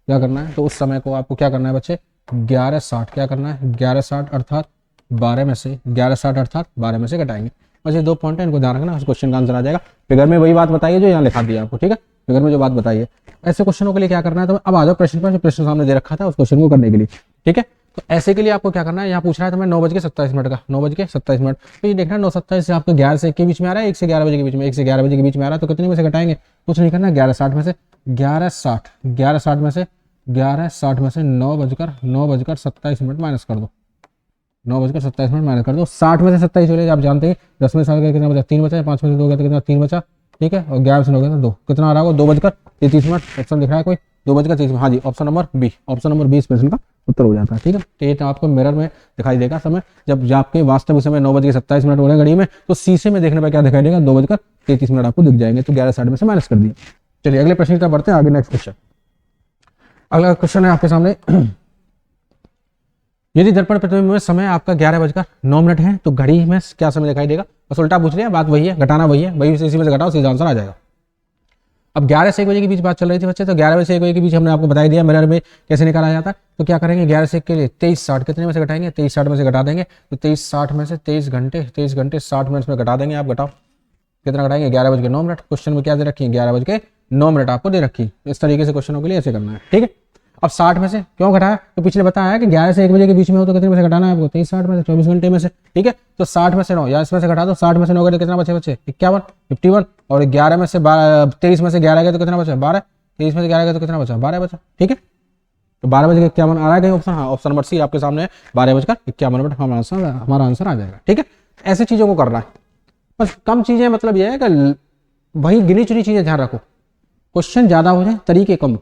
Speaker 1: क्या करना है, तो उस समय को आपको क्या करना है बच्चे, 11 60 क्या करना है, 11 60 अर्थात 12 में से, 11 60 अर्थात 12 में से घटाएंगे। बस ये 2 पॉइंट है, इनको ध्यान रखना, उस क्वेश्चन का आंसर आ जाएगा। फिगर में वही बात बताइए जो यहाँ लिखा दिया आपको, ठीक है। फिगर में जो बात बताइए, ऐसे क्वेश्चनों के लिए क्या करना है, तो अब आ जाओ प्रश्न पर, जो प्रश्न सामने दे रखा था उस क्वेश्चन को करने के लिए, ठीक है। तो ऐसे के लिए आपको क्या करना है, यहाँ पूछ रहा है तो मैं 9:27 का, 9:27, तो ये देखना 9:27 से आपको 11 से 1 के बीच में आ रहा है, 1 से 11 बजे के बीच में, 1 से 11 बजे के बीच में आ रहा है, तो कितने में से घटाएंगे, कुछ नहीं करना, 11 60 में से, 11 60 में से 9:27 माइनस कर दो, 9:27 माइनस कर दो, 60 में से 27 चले, आप जानते हैं 10 में से कितना बचा, 3 बचा, 5 में से 2 गया तो कितना, 3 बचा, ठीक है। और 11 से 9 गया तो 2, कितना आ रहा होगा, 2:33। ऑप्शन दिख रहा है कोई, 2:33, हाँ जी, ऑप्शन नंबर बी इस प्रश्न का उत्तर हो जाता है, ठीक है। तो ये तो आपको मिरर में दिखाई देगा समय, जब आपके वास्तविक समय 9:27 हो रहे हैं घड़ी में, तो शीशे में देखने पर क्या दिखाई देगा, 2:33 आपको दिख जाएंगे। तो 11 60 में से माइनस कर दिए। चलिए अगले प्रश्न की तरफ बढ़ते हैं, आगे नेक्स्ट क्वेश्चन। अगला क्वेश्चन है आपके सामने, यदि दर्पण प्रतिबिंब में समय आपका 11:09 है, तो घड़ी में क्या समय दिखाई देगा। बस उल्टा पूछ लिया, बात वही है, घटाना वही है, वही इसी में से घटाओ, सीधा आंसर आ जाएगा। अब 11 से 1 बजे के बीच बात चल रही थी बच्चे, तो 11 बजे से 1 बजे के बीच हमने आपको बता दिया मिरर में कैसे निकाला जाता है। तो क्या करेंगे, 11 से 1 के लिए 23 60 कितने में से घटाएंगे, 23 60 में से घटा देंगे। तो 23 60 में से 23 घंटे 60 मिनट में घटा देंगे, आप घटाओ कितना घटाएंगे, 11:09। क्वेश्चन में क्या दे रखी है, 11:09 आपको दे रखी है। इस तरीके से क्वेश्चनों के लिए ऐसे करना है, ठीक है। अब 60 में से क्यों घटाया, तो पिछले बताया है कि 11 से 1 बजे के बीच में हो तो कितने में से घटाना है आपको, 23 60 में से, 24 घंटे में से, ठीक है। तो 60 में से 9 या इसमें से घटा दो, 60 में से 9 गए तो कितना बचे, 51 51, और 11 में से 23 में से 11 गए तो कितना बचा, 12, 23 में से 11 गए तो कितना बचा, 12 बचा, ठीक है। तो 12:51 आ रहा है कहीं ऑप्शन, हाँ ऑप्शन नंबर सी आपके सामने है, 12:51 हमारा आंसर आ जाएगा, ठीक है। ऐसी चीजों को करना है, बस कम चीजें, मतलब यह है कि वही गिनी चुनी चीजें ध्यान रखो, क्वेश्चन ज्यादा हो जाए तरीके कम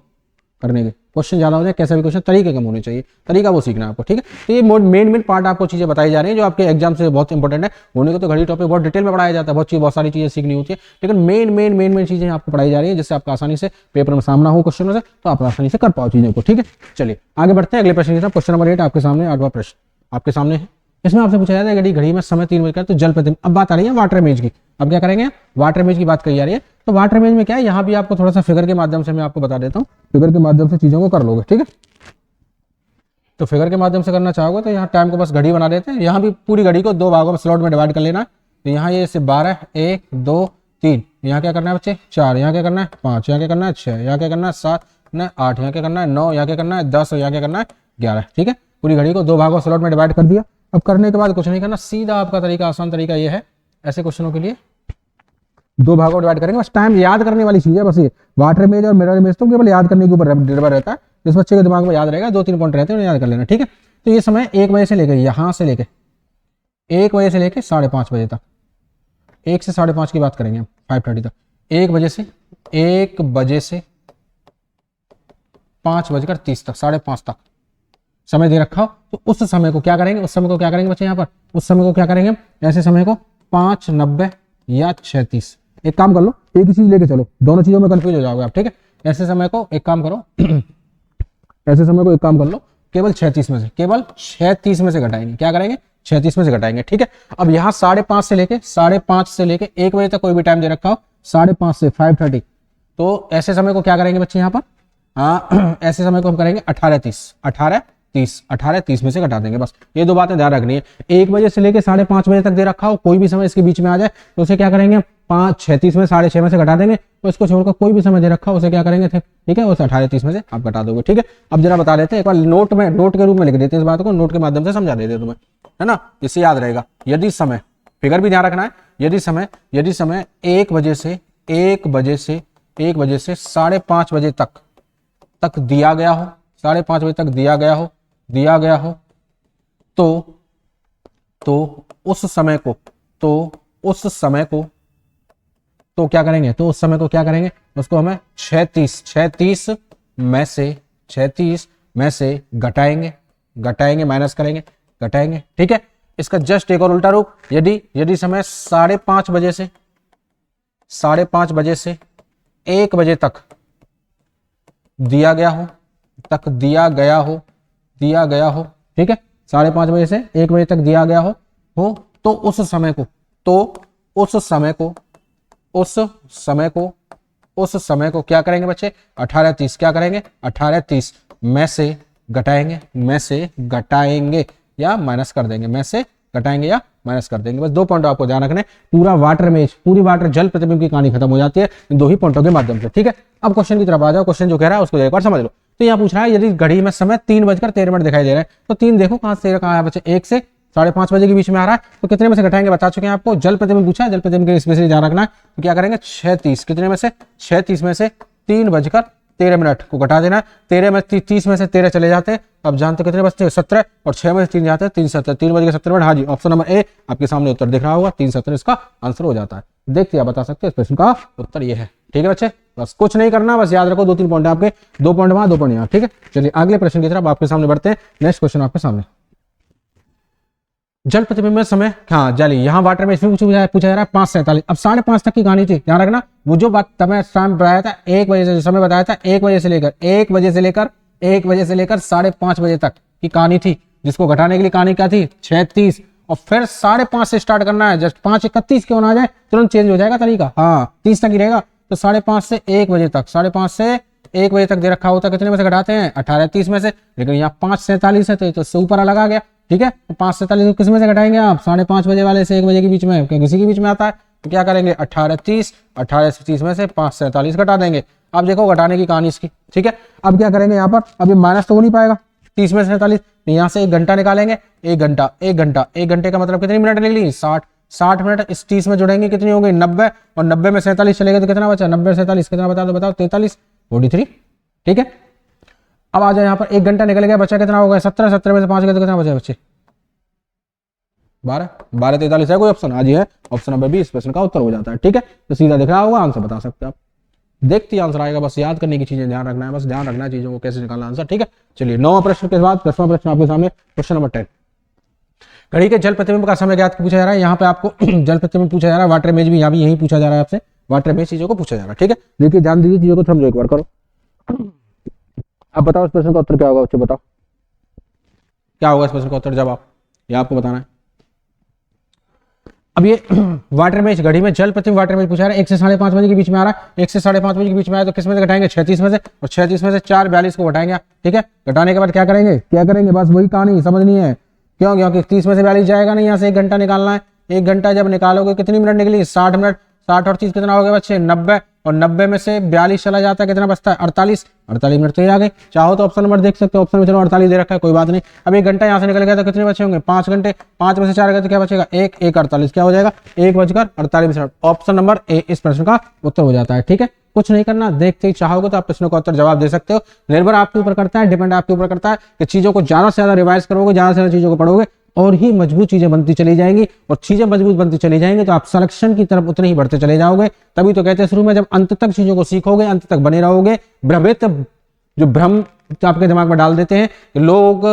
Speaker 1: करने के, क्वेश्चन ज्यादा हो जाए कैसा भी क्वेश्चन, तरीके कम होने चाहिए, तरीका वो सीखना है आपको, ठीक है। तो ये मेन पार्ट आपको चीजें बताई जा रही है जो आपके एग्जाम से बहुत इंपॉर्टेंट है। होने को तो घड़ी टॉपिक बहुत डिटेल में पढ़ाया जाता है, बहुत सारी चीजें सीखनी होती है, लेकिन मेन चीजें आपको पढ़ाई जा रही है जिससे आपका आसानी से पेपर में सामना हो क्वेश्चन से, तो आप आसानी से कर पाओ चीजों को, ठीक है। चलिए आगे बढ़ते हैं अगले प्रश्न की तरफ। क्वेश्चन नंबर 8 आपके सामने, 8वां प्रश्न आपके सामने है। इसमें आपसे पूछा जाता है घड़ी में समय 3 बजकर, तो जल प्रतिबिंब, अब बात आ रही है वाटर इमेज की। अब क्या करेंगे, वाटर इमेज की बात कही जा रही है। तो वाटर इमेज में क्या है, यहाँ भी आपको थोड़ा सा फिगर के माध्यम से मैं आपको बता देता हूँ, फिगर के माध्यम से चीजों को कर लोगे, ठीक है। तो फिगर के माध्यम से करना चाहोगे तो यहाँ टाइम को बस घड़ी बना देते हैं, यहाँ भी पूरी घड़ी को 2 भागों में स्लॉट में डिवाइड कर लेना है। तो यहाँ ये 12 1 2 3, यहाँ क्या करना है बच्चे 4, यहाँ क्या करना है 5, यहाँ क्या करना है 6, यहाँ क्या करना है 7 8, यहाँ क्या करना है 9, यहाँ क्या करना है 10, यहाँ क्या करना है 11, ठीक है। पूरी घड़ी को 2 भागों स्लॉट में डिवाइड कर दिया। अब करने के बाद कुछ नहीं करना, सीधा आपका तरीका, आसान तरीका ये है ऐसे क्वेश्चनों के लिए, दो भागों में डिवाइड करेंगे। बस टाइम याद करने वाली चीज है बस ये, वाटर इमेज और मिरर इमेज तो केवल याद करने के ऊपर निर्भर रहता है। जिस बच्चे के दिमाग में याद रहेगा, 2-3 पॉइंट रहते हैं उन्हें याद कर लेना, ठीक है। तो ये समय 1 बजे से लेकर, यहाँ से लेकर 1 बजे से लेकर 5:30 बजे तक, 1 से 5:30 की बात करेंगे हम, 5:30 तक, 1 बजे से 5:30 तक, 5:30 तक समय दे रखा हो। तो उस समय को क्या करेंगे, बच्चे यहाँ पर उस समय को क्या करेंगे, ऐसे समय को 5:90 या 6:30। एक काम कर लो, एक ही चीज लेके चलो, दोनों चीजों में कंफ्यूज हो जाओगे आप, ठीक है। ऐसे समय को एक काम करो ऐसे समय को एक काम कर लो, केवल 36 में से, केवल 36 में से घटाएंगे। क्या करेंगे, 36 में से घटाएंगे, ठीक है। अब यहाँ 5:30 से लेके 1 बजे तक कोई भी टाइम दे रखा हो, 5:30 से 5:30, तो ऐसे समय को क्या करेंगे बच्चे यहाँ पर, हाँ ऐसे समय को हम करेंगे 18:30 में से घटा देंगे। बस ये 2 बातें ध्यान रखनी है। 1 बजे से लेके 5:30 बजे तक दे रखा हो, कोई भी समय इसके बीच में आ जाए तो उसे क्या करेंगे, 5:36 में 6:30 में से घटा देंगे। तो इसको छोड़कर कोई भी समय दे रखा हो उसे क्या करेंगे, ठीक है, उसे 18:30 में से आप घटा दोगे, ठीक है। अब जरा बता देते हैं, एक बार नोट के रूप में लिख देते हैं इस बात को, नोट के माध्यम से समझा देते हैं तुम्हें, है ना, जिससे याद रहेगा। यदि समय, फिगर भी ध्यान रखना है, यदि समय 1 बजे से 5:30 बजे तक दिया गया हो, 5:30 बजे तक दिया गया हो, तो उस समय को क्या करेंगे, उसको हमें 36 में से घटाएंगे, माइनस करेंगे, ठीक है। इसका जस्ट एक और उल्टा रूप, यदि समय 5:30 बजे से 1 बजे तक दिया गया हो, ठीक है, 5:30 बजे से 1 बजे तक दिया गया हो, तो उस समय को क्या करेंगे बच्चे, 18:30 क्या करेंगे, 18:30 में से घटाएंगे या माइनस कर देंगे, बस 2 पॉइंट आपको ध्यान रखने। पूरी वाटर जल प्रतिबिंब की कहानी खत्म हो जाती है इन 2 ही पॉइंटों के माध्यम से, ठीक है। अब क्वेश्चन की तरफ आ जाओ, क्वेश्चन जो कह रहा है उसको एक बार समझ लो। तो यहाँ पूछ रहा है, यदि घड़ी में समय 3:13 दिखाई दे रहा है, तो 3 देखो कहाँ से कहाँ है बच्चे, 1 से 5:30 बजे के बीच में आ रहा है, तो कितने में से घटाएंगे बता चुके हैं आपको। जल प्रतिबिंब पूछा है, जल प्रतिबिंब के स्पेशली ध्यान रखना है। तो क्या करेंगे, 36 कितने में से, 36 में से 3:13 को घटा देना है। 30 में से 13 चले जाते हैं, अब जानते कितने बचते हैं, 17, और 6 में से 3 जाते हैं, 3:17 हाँ जी, ऑप्शन नंबर ए आपके सामने उत्तर दिख रहा होगा, 3:17 इसका आंसर हो जाता है। देखते आप बता सकते हैं, इस प्रश्न का उत्तर ये है, ठीक है बच्चे। बस कुछ नहीं करना, बस याद रखो 2-3 पॉइंट आपके, 2 पॉइंट वहां 2 पॉइंट यहाँ, ठीक है। चलिए अगले प्रश्न की तरफ आपके सामने बढ़ते हैं। नेक्स्ट क्वेश्चन आपके सामने, जल प्रतिबिंब में समय, हाँ जली, यहाँ वाटर में इसमें पूछा जा रहा है 5:47। अब 5:30 तक की कहानी थी, ध्यान रखना। वो जो बात समय बताया था 1 बजे से, समय बताया था 1 बजे से लेकर 5:30 बजे तक की कहानी थी, जिसको घटाने के लिए कहानी क्या थी, 36, और फिर 5:30 से स्टार्ट करना है। जस्ट 5:31 क्यों ना आ जाए, तुरंत चेंज हो जाएगा तरीका, हाँ 30 तक ही रहेगा। तो 5:30 से 1 बजे तक, 5:30 से 1 बजे तक दे रखा होता है, कितने में से घटाते हैं, 18:30 में से। लेकिन यहाँ 5:47 है, तो इससे ऊपर अलग आ गया, ठीक है। तो 5:47 को किस में से घटाएंगे आप, 5:30 बजे वाले से 1 बजे के बीच में, किसी के बीच में आता है, तो क्या करेंगे, 18:30 में से 5:47 घटा देंगे। अब देखो घटाने की कहानी इसकी, ठीक है। अब क्या करेंगे यहाँ पर, अब ये माइनस तो हो नहीं पाएगा 30 में से 47, यहाँ से 1 घंटा निकालेंगे, 1 घंटे का मतलब कितनी मिनट निकली, 60 मिनट। इस 30 में जुड़ेंगे कितनी होंगी, 90, और 90 में 47 चलेगा तो कितना बचा, 90 से 47 कितना बताओ 43, 43, ठीक है। अब आ जाए यहाँ पर 1 घंटा निकल गया, बचा कितना होगा, 17 में से 5 गए तो कितना बचा बच्चे, 12 43 है कोई ऑप्शन, आज है ऑप्शन नंबर 20 प्रश्न का उत्तर हो जाता है, ठीक है। तो सीधा दिख रहा होगा, आंसर बता सकते हैं आप, देखते ही आंसर आएगा। बस याद करने की चीजें ध्यान रखना है, बस ध्यान रखना है चीजों को कैसे निकालना आंसर, ठीक है। चलिए 9वां प्रश्न के बाद 10वां प्रश्न आपके सामने, क्वेश्चन नंबर 10। घड़ी के जल प्रतिबिंब का समय ज्ञात पूछा जा रहा है। यहाँ पे आपको जल प्रतिबिंब पूछा जा रहा है, वाटर इमेज भी यहाँ भी यही पूछा जा रहा है आपसे, वाटर इमेज चीजों को पूछा जा रहा है, ठीक है। देखिए ध्यान दीजिए, चीजों को समझो एक बार करो। अब बताओ इस प्रश्न का उत्तर क्या होगा बच्चे, बताओ क्या होगा इस प्रश्न का उत्तर, जवाब ये आपको बताना है। अब ये वाटर इमेज, घड़ी में जल प्रतिबिंब वाटर इमेज पूछा जा रहा है, 1 से 5:30 बजे के बीच में आ रहा है, 1 से 5:30 बजे के बीच में आया तो किस में से घटाएंगे, 36 में से, और 36 में से 4:42 को घटाएंगे, ठीक है। घटाने के बाद क्या करेंगे, बस वही कहानी समझनी है। क्योंकि 30 में से 42 जाएगा नहीं, यहाँ से 1 घंटा निकालना है। 1 घंटा जब निकालोगे कितनी मिनट निकली, 60 मिनट। 60 और 30 कितना हो गया बच्चे 90, और 90 में से 42 चला जाता है, कितना बचता है 48 मिनट तो ये आ गए। चाहो तो ऑप्शन नंबर देख सकते हो, ऑप्शन में चलो 48 दे रखा है, कोई बात नहीं। अब 1 घंटा यहाँ से निकल गया तो कितने बचे होंगे 5 घंटे, 5 में से 4 गए तो क्या बचेगा 1, 1:48 क्या हो जाएगा 1:48। ऑप्शन नंबर ए इस प्रश्न का उत्तर हो जाता है। ठीक है, कुछ नहीं करना, देखते ही चाहोगे तो आप प्रश्नों का उत्तर जवाब दे सकते हो। निर्भर आपके ऊपर करता है, डिपेंड आपके ऊपर करता है कि चीजों को ज्यादा से ज्यादा रिवाइज करोगे, ज्यादा से ज्यादा चीजों को पढ़ोगे और ही मजबूत चीजें बनती चली जाएंगी, और चीजें मजबूत बनती चली जाएंगी तो आप सिलेक्शन की तरफ उतने ही बढ़ते चले जाओगे। तभी तो कहते हैं शुरू में जब अंत तक चीजों को सीखोगे, अंत तक बने रहोगे। भ्रमित जो भ्रम आपके दिमाग में डाल देते हैं कि लोग,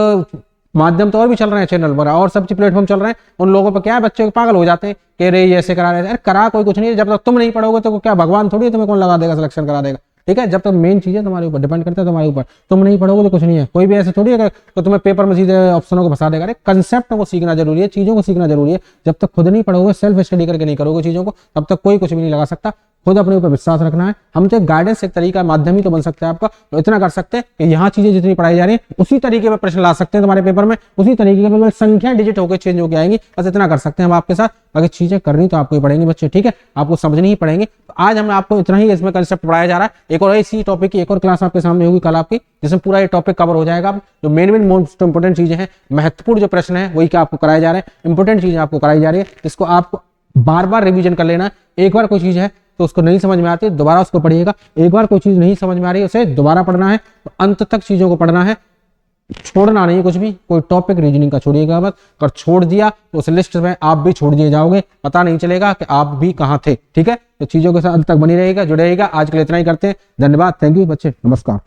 Speaker 1: माध्यम तो और भी चल रहे हैं चैनल पर और सब प्लेटफॉर्म चल रहे हैं, उन लोगों पर क्या है बच्चे पागल हो जाते हैं कि रे ये ऐसे करा रहे हैं। अरे करा कोई कुछ नहीं है, जब तक तुम नहीं पढ़ोगे तो क्या भगवान थोड़ी तुम्हें कौन लगा देगा, सिलेक्शन करा देगा। ठीक है, जब तक मेन चीजें तुम्हारे ऊपर डिपेंड करता है, तुम्हारे ऊपर, तुम नहीं पढ़ोगे तो कुछ नहीं है। कोई भी ऐसे थोड़ी है तो तुम्हें पेपर में सीधे ऑप्शनों को फंसा देगा। अरे कंसेप्ट को सीखना जरूरी है, चीजों को सीखना जरूरी है। जब तक खुद नहीं पढ़ोगे, सेल्फ स्टडी करके नहीं करोगे चीजों को, तब तक कोई कुछ भी नहीं लगा सकता। खुद अपने ऊपर विश्वास रखना है। हम तो गाइडेंस एक तरीका माध्यम ही तो बन सकते हैं आपका। तो इतना कर सकते हैं कि यहाँ चीजें जितनी पढ़ाई जा रही है उसी तरीके में प्रश्न ला सकते हैं तुम्हारे पेपर में, उसी तरीके के संख्या डिजिट होकर चेंज होकर आएंगी। बस इतना कर सकते हैं हम आपके साथ। बाकी चीजें करनी तो आपको ही पड़ेंगी बच्चे, ठीक है, आपको समझनी ही पड़ेंगी। तो आज हमें आपको इतना ही इसमें कंसेप्ट पढ़ाया जा रहा है। एक और इसी टॉपिक की एक और क्लास आपके सामने होगी कल आपकी, जिसमें पूरा ये टॉपिक कवर हो जाएगा। जो मेन मोस्ट इंपोर्टेंट चीजें हैं, महत्वपूर्ण जो प्रश्न है वही क्या आपको कराए जा रहे हैं, इंपोर्टेंट चीजें आपको कराई जा रही है, जिसको आपको बार बार रिवीजन कर लेना है। एक बार कोई चीज है तो उसको नहीं समझ में आती दोबारा उसको पढ़िएगा, एक बार कोई चीज नहीं समझ में आ रही है उसे दोबारा पढ़ना है, तो अंत तक चीजों को पढ़ना है, छोड़ना नहीं है कुछ भी। कोई टॉपिक रीजनिंग का छोड़िएगा मत, अगर छोड़ दिया तो उस लिस्ट में आप भी छोड़ दिए जाओगे, पता नहीं चलेगा कि आप भी कहाँ थे। ठीक है, तो चीजों के साथ अंत तक बनी रहेगा, जुड़े रहेगा। आज के लिए इतना ही करते हैं, धन्यवाद, थैंक यू बच्चे, नमस्कार।